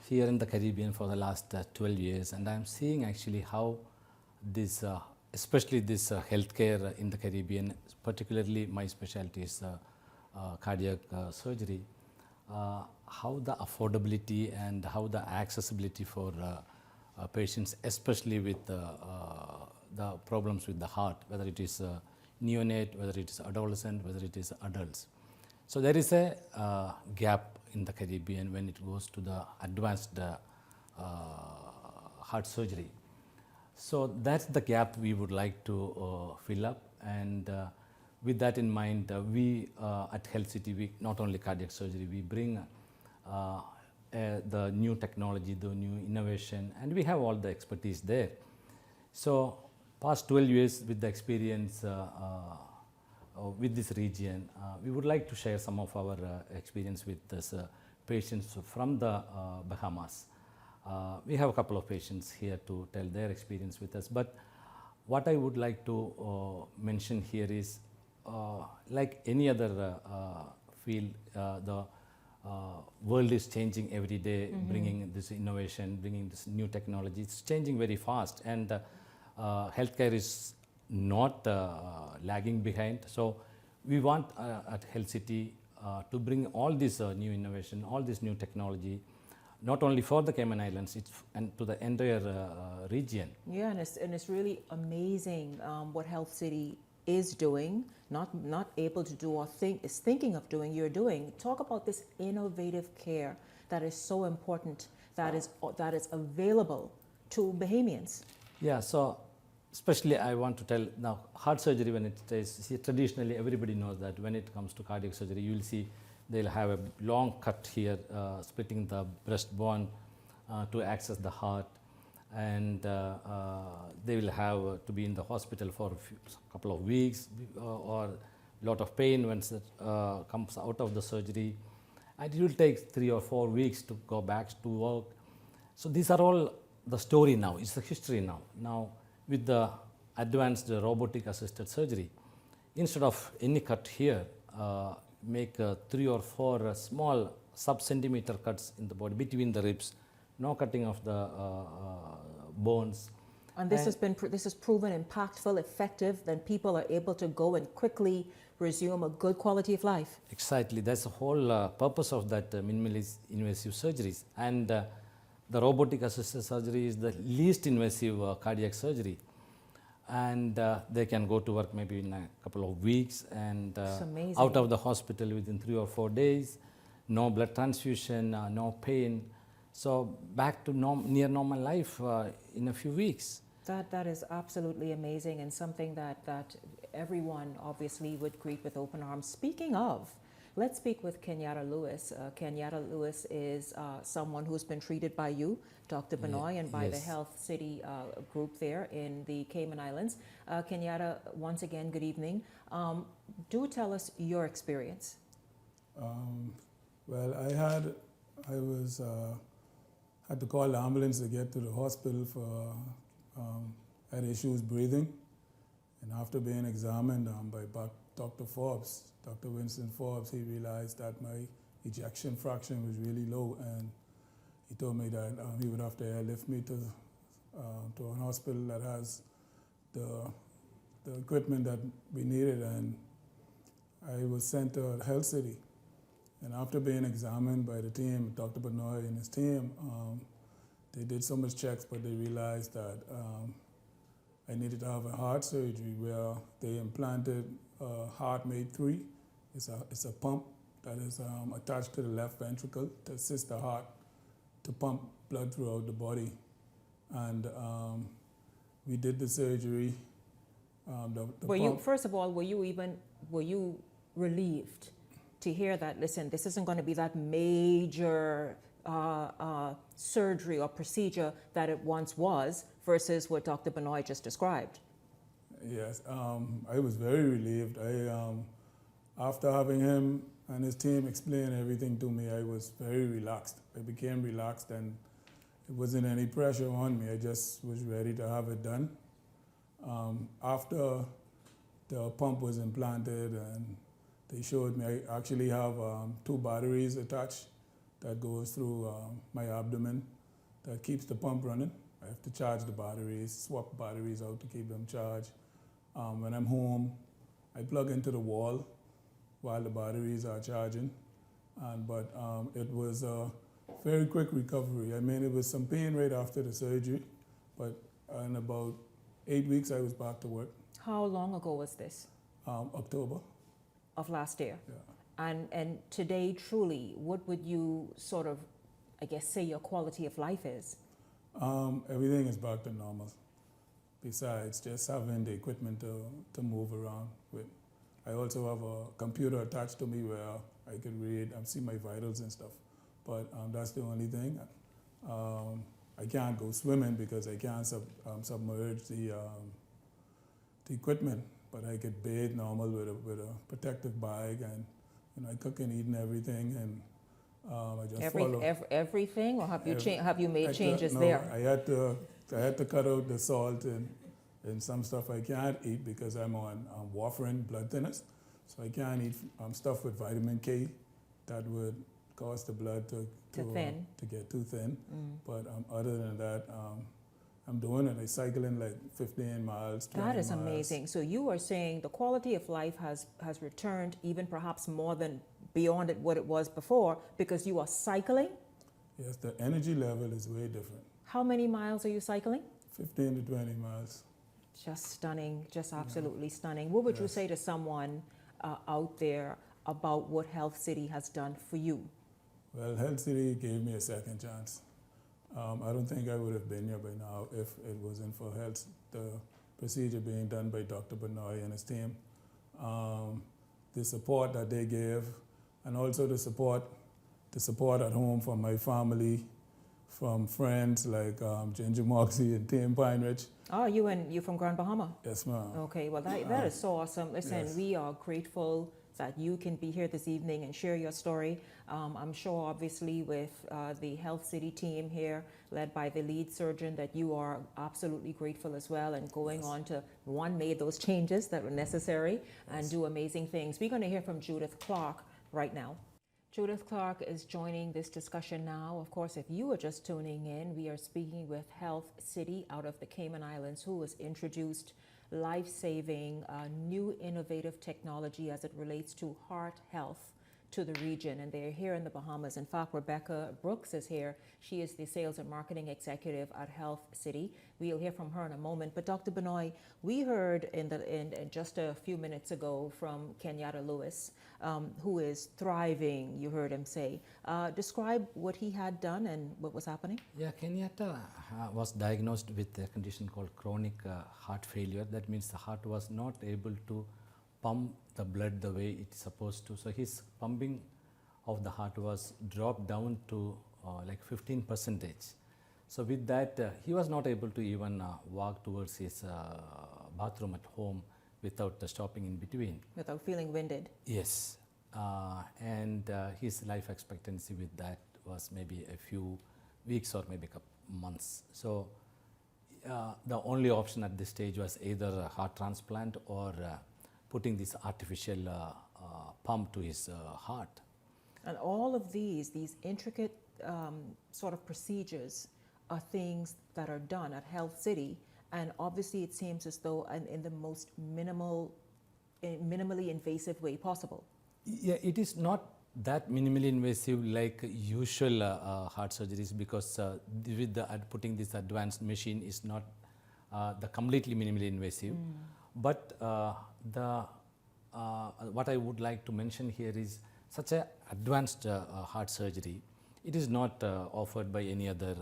here in the Caribbean for the last 12 years, and I'm seeing actually how this, especially this healthcare in the Caribbean, particularly my specialty is cardiac surgery, how the affordability and how the accessibility for patients, especially with the problems with the heart, whether it is neonate, whether it is adolescent, whether it is adults. So there is a gap in the Caribbean when it goes to the advanced heart surgery. So that's the gap we would like to fill up, and with that in mind, we at Health City, we not only cardiac surgery, we bring the new technology, the new innovation, and we have all the expertise there. So past 12 years with the experience with this region, we would like to share some of our experience with this patients from the Bahamas. We have a couple of patients here to tell their experience with us, but what I would like to mention here is like any other field, the world is changing every day, bringing this innovation, bringing this new technology. It's changing very fast, and healthcare is not lagging behind. So we want at Health City to bring all this new innovation, all this new technology, not only for the Cayman Islands, and to the entire region. Yeah, and it's really amazing what Health City is doing, not able to do or is thinking of doing, you're doing. Talk about this innovative care that is so important, that is available to Bahamians. Yeah, so especially I want to tell now, heart surgery, when it is, see, traditionally everybody knows that when it comes to cardiac surgery, you will see they'll have a long cut here, splitting the breastbone to access the heart, and they will have to be in the hospital for a couple of weeks, or a lot of pain once it comes out of the surgery, and it will take 3 or 4 weeks to go back to work. So these are all the story now, it's the history now. Now with the advanced robotic assisted surgery, instead of any cut here, make 3 or 4 small sub-centimeter cuts in the body between the ribs, no cutting of the bones. And this has proven impactful, effective, then people are able to go and quickly resume a good quality of life. Exactly, that's the whole purpose of that minimally invasive surgeries. And the robotic assisted surgery is the least invasive cardiac surgery. And they can go to work maybe in a couple of weeks, and out of the hospital within 3 or 4 days, no blood transfusion, no pain. So back to near normal life in a few weeks. That is absolutely amazing, and something that everyone obviously would greet with open arms. Speaking of, let's speak with Kenyatta Lewis. Kenyatta Lewis is someone who's been treated by you, Dr. Benoit, and by the Health City group there in the Cayman Islands. Kenyatta, once again, good evening. Do tell us your experience. Well, I had to call the ambulance to get to the hospital for I had issues breathing, and after being examined by Dr. Forbes, Dr. Winston Forbes, he realized that my ejection fraction was really low, and he told me that he would have to airlift me to an hospital that has the equipment that we needed, and I was sent to Health City. And after being examined by the team, Dr. Benoit and his team, they did so much checks, but they realized that I needed to have a heart surgery where they implanted HeartMate 3. It's a pump that is attached to the left ventricle to assist the heart to pump blood throughout the body. And we did the surgery. First of all, were you relieved to hear that, listen, this isn't going to be that major surgery or procedure that it once was versus what Dr. Benoit just described? Yes, I was very relieved. After having him and his team explain everything to me, I was very relaxed. I became relaxed and it wasn't any pressure on me. I just was ready to have it done. After the pump was implanted and they showed me, I actually have 2 batteries attached that goes through my abdomen that keeps the pump running. I have to charge the batteries, swap batteries out to keep them charged. When I'm home, I plug into the wall while the batteries are charging. But it was a very quick recovery. I mean, it was some pain right after the surgery, but in about 8 weeks, I was back to work. How long ago was this? October. Of last year? Yeah. And today, truly, what would you sort of, I guess, say your quality of life is? Everything is back to normal. Besides just having the equipment to move around with. I also have a computer attached to me where I can read and see my vitals and stuff. But that's the only thing. I can't go swimming because I can't submerge the equipment, but I could bathe normal with a protective bag, and I cook and eat and everything, and I just follow. Everything, or have you made changes there? I had to cut out the salt and some stuff I can't eat because I'm on warfarin blood thinners, so I can't eat stuff with vitamin K that would cause the blood to get too thin. But other than that, I'm doing it. I cycle in like 15 miles, 20 miles. That is amazing. So you are saying the quality of life has returned, even perhaps more than beyond what it was before, because you are cycling? Yes, the energy level is way different. How many miles are you cycling? 15 to 20 miles. Just stunning, just absolutely stunning. What would you say to someone out there about what Health City has done for you? Well, Health City gave me a second chance. I don't think I would have been here by now if it wasn't for the procedure being done by Dr. Benoit and his team. The support that they gave, and also the support at home from my family, from friends like Ginger Moxie and Tim Pine Ridge. Oh, you from Grand Bahama? Yes, ma'am. Okay, well that is so awesome. Listen, yes. We are grateful that you can be here this evening and share your story. I'm sure obviously with the Health City team here, led by the lead surgeon, that you are absolutely grateful as well, and going on to, made those changes that were necessary and do amazing things. We're going to hear from Judith Clark right now. Judith Clark is joining this discussion now. Of course, if you are just tuning in, we are speaking with Health City out of the Cayman Islands, who has introduced life-saving, new innovative technology as it relates to heart health to the region, and they're here in the Bahamas. In fact, Rebecca Brooks is here. She is the sales and marketing executive at Health City. We'll hear from her in a moment. But Dr. Benoit, we heard in just a few minutes ago from Kenyatta Lewis, who is thriving, you heard him say. Describe what he had done and what was happening. Yeah, Kenyatta was diagnosed with a condition called chronic heart failure. That means the heart was not able to pump the blood the way it's supposed to. So his pumping of the heart was dropped down to like 15%. So with that, he was not able to even walk towards his bathroom at home without stopping in between. Without feeling winded. Yes. And his life expectancy with that was maybe a few weeks or maybe a couple months. So the only option at this stage was either a heart transplant or putting this artificial pump to his heart. And all of these intricate sort of procedures are things that are done at Health City, and obviously it seems as though in the most minimally invasive way possible. Yeah, it is not that minimally invasive like usual heart surgeries, because with putting this advanced machine is not the completely minimally invasive. But what I would like to mention here is such an advanced heart surgery. it is not offered by any other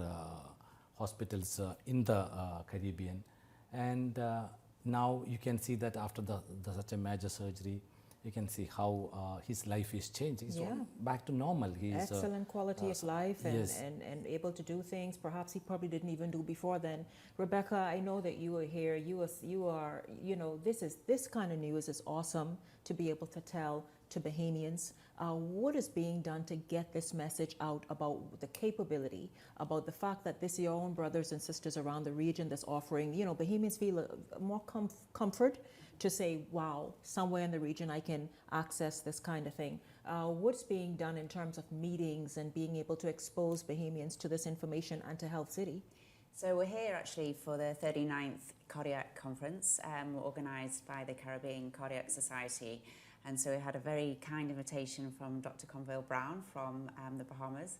hospitals in the Caribbean. And now you can see that after such a major surgery, you can see how his life is changing. He's back to normal. He's excellent quality of life and, yes. and able to do things perhaps he probably didn't even do before then. Rebecca, I know that you are here. You are, you know, this kind of news is awesome to be able to tell to Bahamians. What is being done to get this message out about the capability, about the fact that this is your own brothers and sisters around the region that's offering, you know, Bahamians feel more comfort to say, wow, somewhere in the region I can access this kind of thing. What's being done in terms of meetings and being able to expose Bahamians to this information and to Health City? So we're here actually for the 39th Cardiac Conference, organised by the Caribbean Cardiac Society. And so we had a very kind invitation from Dr. Conville Brown from the Bahamas.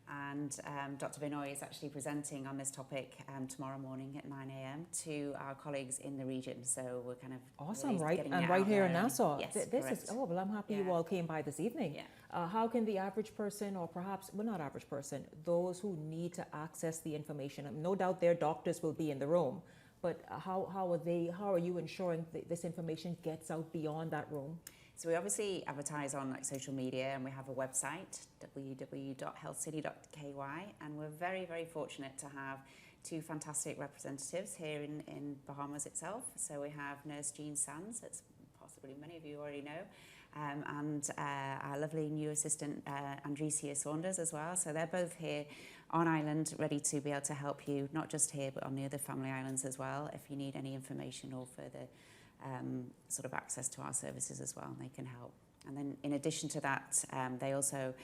And Dr. Benoit is actually presenting on this topic tomorrow morning at 9 a.m. to our colleagues in the region. So we're kind of awesome, really right? getting And it right out here there. in Nassau. Yes, This correct. is, oh, well, I'm happy you all came by this evening. Yeah. How can the average person, or perhaps, well, not average person, those who need to access the information, no doubt their doctors will be in the room, but how are you ensuring this information gets out beyond that room? So we obviously advertise on like social media, and we have a website, www.healthcity.ky, and we're very, very fortunate to have two fantastic representatives here in Bahamas itself. So we have Nurse Jean Sands, that's possibly many of you already know, and our lovely new assistant Andresia Saunders as well. So they're both here on island, ready to be able to help you, not just here, but on the other family islands as well, if you need any information or further sort of access to our services as well, and they can help. And then in addition to that, they also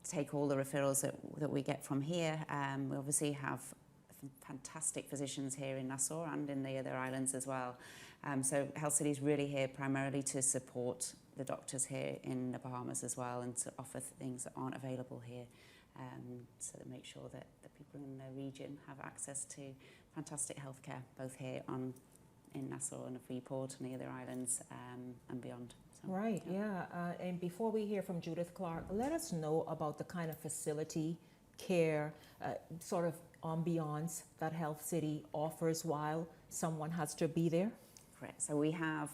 take all the referrals that we get from here. We obviously have fantastic physicians here in Nassau and in the other islands as well. So Health City is really here primarily to support the doctors here in the Bahamas as well, and to offer things that aren't available here, so to make sure that the people in the region have access to fantastic healthcare, both here in Nassau and the Freeport and the other islands and beyond. So, right, yeah. And before we hear from Judith Clark, let us know about the kind of facility, care, sort of ambiance that Health City offers while someone has to be there. Correct. So we have,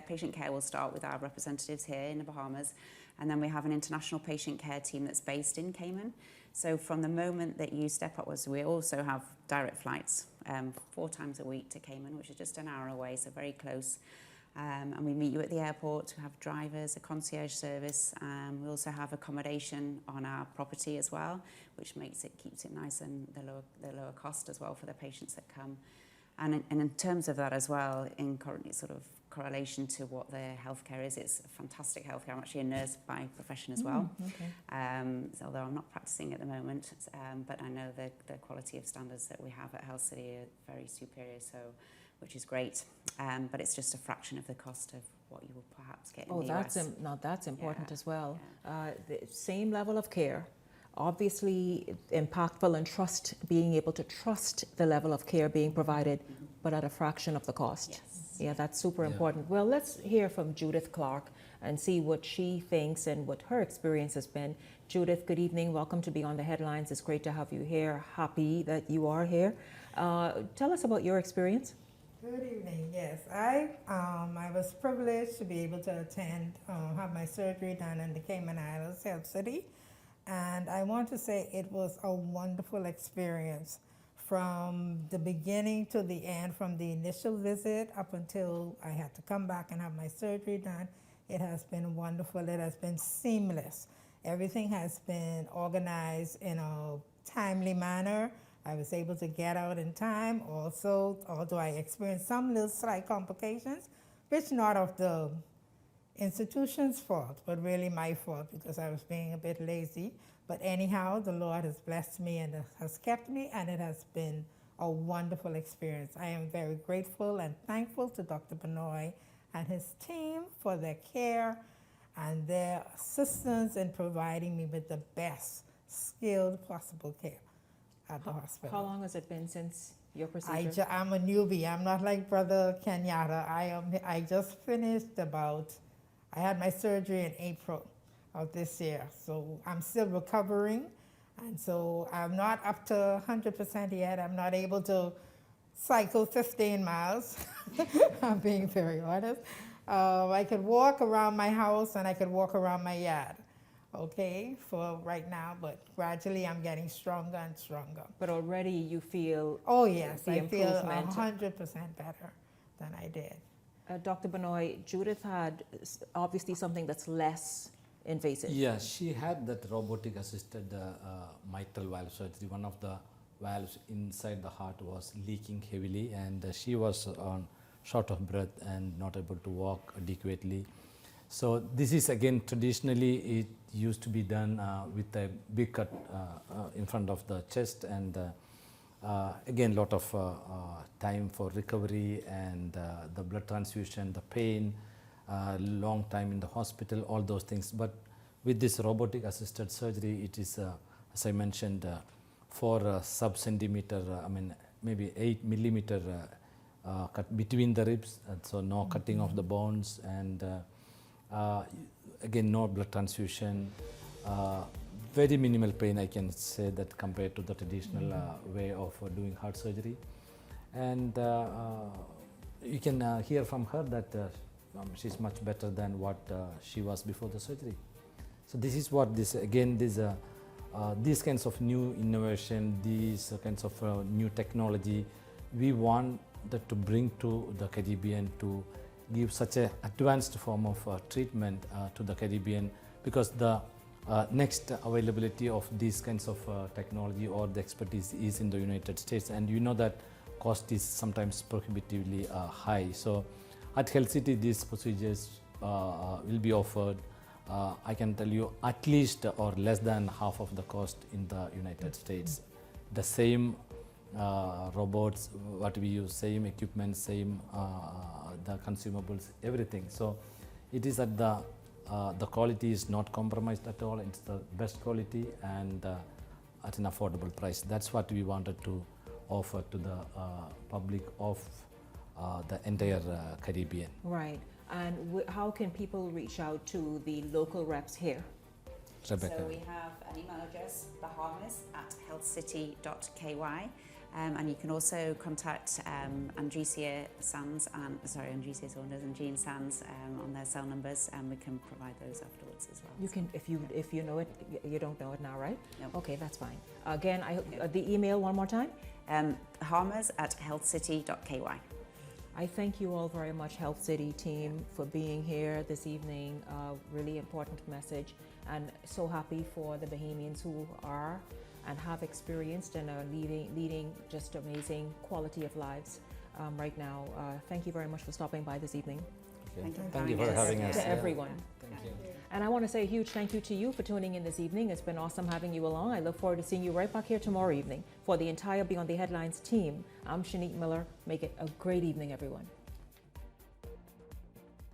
patient care will start with our representatives here in the Bahamas, and then we have an international patient care team that's based in Cayman. So from the moment that you step upwards, we also have direct flights 4 times a week to Cayman, which is just an hour away, so very close. And we meet you at the airport. We have drivers, a concierge service. We also have accommodation on our property as well, which keeps it nice and the lower cost as well for the patients that come. And in terms of that as well, in sort of correlation to what their healthcare is, it's fantastic healthcare. I'm actually a nurse by profession as well, although I'm not practicing at the moment. But I know the quality of standards that we have at Health City are very superior, which is great. But it's just a fraction of the cost of what you will perhaps get in the US. That's important as well. The same level of care, obviously impactful, and being able to trust the level of care being provided, but at a fraction of the cost. Yes. Yeah, that's super important. Well, let's hear from Judith Clark and see what she thinks and what her experience has been. Judith, good evening. Welcome to Beyond the Headlines. It's great to have you here. Happy that you are here. Tell us about your experience. Good evening. Yes, I was privileged to be able to attend, have my surgery done in the Cayman Islands, Health City. And I want to say it was a wonderful experience from the beginning to the end, from the initial visit up until I had to come back and have my surgery done. It has been wonderful. It has been seamless. Everything has been organized in a timely manner. I was able to get out in time. Also, although I experienced some little slight complications, which not of the institution's fault, but really my fault because I was being a bit lazy. But anyhow, the Lord has blessed me and has kept me, and it has been a wonderful experience. I am very grateful and thankful to Dr. Benoit and his team for their care and their assistance in providing me with the best skilled possible care at the hospital. How long has it been since your procedure? I'm a newbie. I'm not like Brother Kenyatta. I just finished I had my surgery in April. of this year. So I'm still recovering, and so I'm not up to 100% yet. I'm not able to cycle 15 miles. I'm being very honest. I could walk around my house and I could walk around my yard, okay, for right now, but gradually I'm getting stronger and stronger. But already you feel Oh yes, the I feel improvement. 100% better than I did. Dr. Benoit, Judith had obviously something that's less invasive. Yeah, she had that robotic assisted mitral valve surgery. One of the valves inside the heart was leaking heavily, and she was on short of breath and not able to walk adequately. So this is again, traditionally it used to be done with a big cut in front of the chest, and again lot of time for recovery, and the blood transfusion, the pain, long time in the hospital, all those things. But with this robotic assisted surgery, it is as I mentioned, 4 sub-centimeter, I mean maybe 8 millimeter cut between the ribs, and so no cutting of the bones, and again no blood transfusion, very minimal pain, I can say that, compared to the traditional way of doing heart surgery. And you can hear from her that she's much better than what she was before the surgery. So this is what this again, these kinds of new innovation, these kinds of new technology, we want that to bring to the Caribbean, to give such a advanced form of treatment to the Caribbean, because the next availability of these kinds of technology or the expertise is in the United States, and you know that cost is sometimes prohibitively high. So at Health City, these procedures will be offered, I can tell you, at least or less than half of the cost in the United States. The same robots, what we use, same equipment, same the consumables, everything. So it is at the quality is not compromised at all. It's the best quality and at an affordable price. That's what we wanted to offer to the public of the entire Caribbean. Right. And how can people reach out to the local reps here? Rebecca. So we have an email address, bahamas@healthcity.ky. And you can also contact Andresia Sands and Andresia Saunders and Jean Sands on their cell numbers, and we can provide those afterwards as well. You can, if you know it, you don't know it now, right? No. Okay, that's fine. Again, the email one more time. Bahamas@healthcity.ky. I thank you all very much, Health City team, for being here this evening. Really important message, and so happy for the Bahamians who are and have experienced and are leading just amazing quality of lives right now. Thank you very much for stopping by this evening. Thank you for having us. To everyone. Thank you. And I want to say a huge thank you to you for tuning in this evening. It's been awesome having you along. I look forward to seeing you right back here tomorrow evening. For the entire Beyond the Headlines team, I'm Shanique Miller. Make it a great evening, everyone.